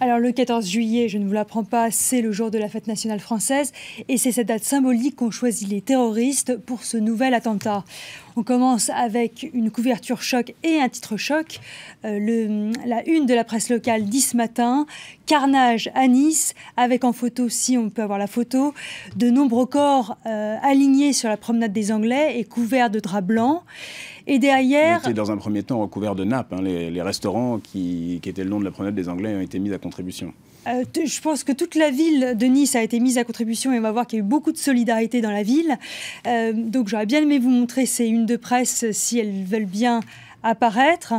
Alors le 14 juillet, je ne vous l'apprends pas, c'est le jour de la fête nationale française et c'est cette date symbolique qu'ont choisi les terroristes pour ce nouvel attentat. On commence avec une couverture choc et un titre choc. La une de la presse locale dit ce matin « Carnage à Nice » avec en photo, si on peut avoir la photo, de nombreux corps alignés sur la promenade des Anglais et couverts de draps blancs. Et derrière... Ils étaient dans un premier temps recouverts de nappes. Hein. Les restaurants qui étaient le long de la promenade des Anglais ont été mis à contribution. Je pense que toute la ville de Nice a été mise à contribution et on va voir qu'il y a eu beaucoup de solidarité dans la ville. Donc j'aurais bien aimé vous montrer ces unes de presse si elles veulent bien apparaître.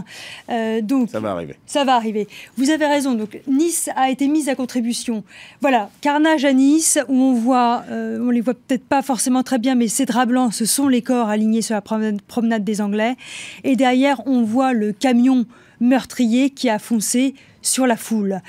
Donc, ça va arriver. Ça va arriver. Vous avez raison. Donc Nice a été mise à contribution. Voilà, carnage à Nice où on voit, on les voit peut-être pas forcément très bien, mais ces draps blancs, ce sont les corps alignés sur la promenade des Anglais. Et derrière, on voit le camion meurtrier qui a foncé sur la foule.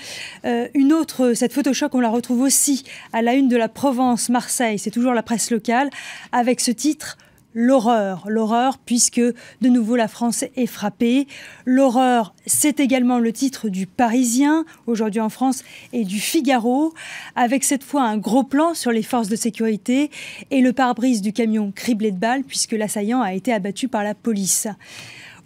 Cette photo choc, on la retrouve aussi à la une de la Provence, Marseille, c'est toujours la presse locale, avec ce titre « L'horreur ». L'horreur, puisque de nouveau la France est frappée. L'horreur, c'est également le titre du Parisien, aujourd'hui en France, et du Figaro, avec cette fois un gros plan sur les forces de sécurité et le pare-brise du camion criblé de balles, puisque l'assaillant a été abattu par la police.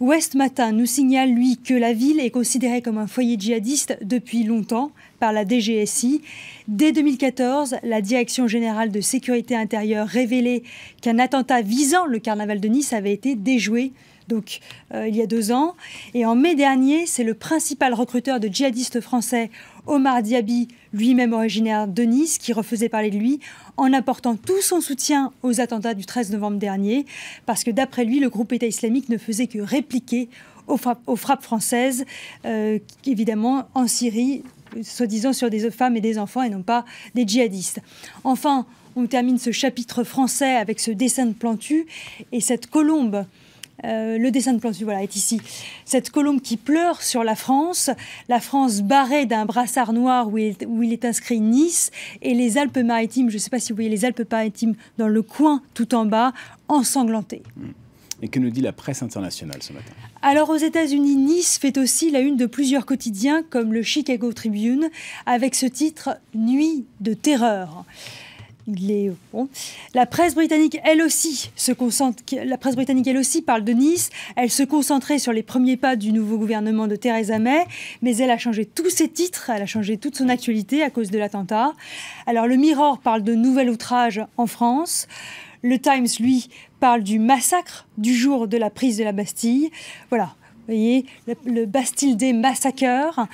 Ouest Matin nous signale, lui, que la ville est considérée comme un foyer djihadiste depuis longtemps par la DGSI. Dès 2014, la Direction générale de sécurité intérieure révélait qu'un attentat visant le carnaval de Nice avait été déjoué. Donc, il y a 2 ans. Et en mai dernier, c'est le principal recruteur de djihadistes français, Omar Diaby, lui-même originaire de Nice, qui refaisait parler de lui, en apportant tout son soutien aux attentats du 13 novembre dernier, parce que d'après lui, le groupe État islamique ne faisait que répliquer aux frappes françaises, évidemment en Syrie, soi-disant sur des femmes et des enfants et non pas des djihadistes. Enfin, on termine ce chapitre français avec ce dessin de Plantu et cette colombe. Le dessin de Plantu, voilà, est ici. Cette colombe qui pleure sur la France barrée d'un brassard noir où il est inscrit Nice, et les Alpes-Maritimes, je ne sais pas si vous voyez les Alpes-Maritimes dans le coin tout en bas, ensanglantées. Et que nous dit la presse internationale ce matin? Alors aux États-Unis, Nice fait aussi la une de plusieurs quotidiens comme le Chicago Tribune, avec ce titre « Nuit de terreur ». La presse britannique, elle aussi, parle de Nice. Elle se concentrait sur les premiers pas du nouveau gouvernement de Theresa May, mais elle a changé tous ses titres, elle a changé toute son actualité à cause de l'attentat. Alors le Mirror parle de nouvel outrage en France. Le Times, lui, parle du massacre du jour de la prise de la Bastille. Voilà, vous voyez, le Bastille Day Massacre.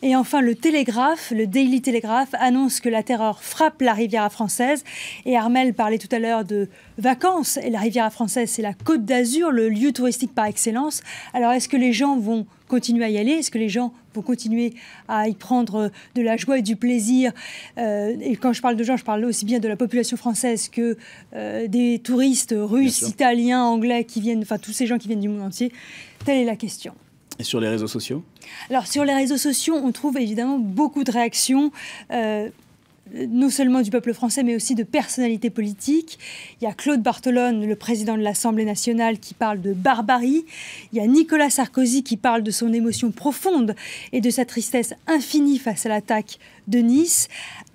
Et enfin, le Télégraphe, le Daily Telegraph, annonce que la terreur frappe la Riviera française. Et Armel parlait tout à l'heure de vacances. Et la Riviera française, c'est la Côte d'Azur, le lieu touristique par excellence. Alors, est-ce que les gens vont continuer à y aller? Est-ce que les gens vont continuer à y prendre de la joie et du plaisir? Et quand je parle de gens, je parle aussi bien de la population française que des touristes russes, italiens, anglais, qui viennent, enfin tous ces gens qui viennent du monde entier. Telle est la question. Et sur les réseaux sociaux? Alors sur les réseaux sociaux, on trouve évidemment beaucoup de réactions, non seulement du peuple français, mais aussi de personnalités politiques. Il y a Claude Barthelone, le président de l'Assemblée nationale, qui parle de barbarie. Il y a Nicolas Sarkozy qui parle de son émotion profonde et de sa tristesse infinie face à l'attaque de Nice.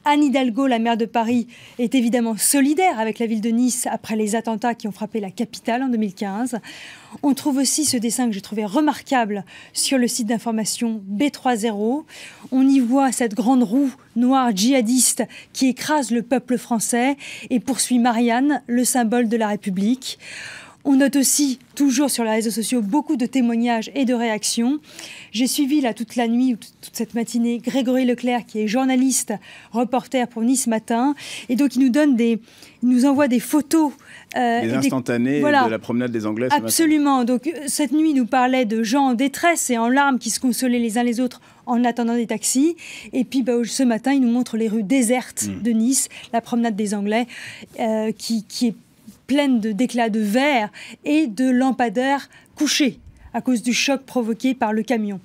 Anne Hidalgo, la maire de Paris, est évidemment solidaire avec la ville de Nice après les attentats qui ont frappé la capitale en 2015. On trouve aussi ce dessin que j'ai trouvé remarquable sur le site d'information B30. On y voit cette grande roue noire djihadiste qui écrase le peuple français et poursuit Marianne, le symbole de la République. On note aussi, toujours sur les réseaux sociaux, beaucoup de témoignages et de réactions. J'ai suivi là toute la nuit, toute cette matinée, Grégory Leclerc, qui est journaliste, reporter pour Nice Matin. Et donc, il nous envoie des photos. Des instantanés de la promenade des Anglais ce matin. Absolument. Donc, cette nuit, il nous parlait de gens en détresse et en larmes qui se consolaient les uns les autres en attendant des taxis. Et puis, ce matin, il nous montre les rues désertes de Nice, la promenade des Anglais, qui est pleine d'éclats de verre et de lampadaires couchés à cause du choc provoqué par le camion.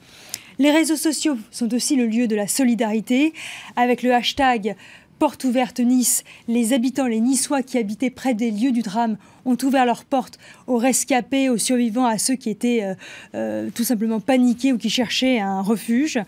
Les réseaux sociaux sont aussi le lieu de la solidarité. Avec le hashtag Porte ouverte Nice, les habitants, les Niçois qui habitaient près des lieux du drame ont ouvert leurs portes aux rescapés, aux survivants, à ceux qui étaient tout simplement paniqués ou qui cherchaient un refuge.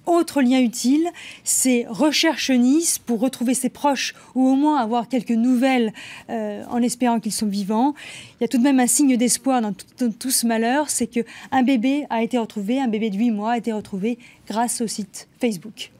Autre lien utile, c'est Recherche Nice pour retrouver ses proches ou au moins avoir quelques nouvelles en espérant qu'ils sont vivants. Il y a tout de même un signe d'espoir dans tout ce malheur, c'est qu'un bébé a été retrouvé, un bébé de 8 mois a été retrouvé grâce au site Facebook.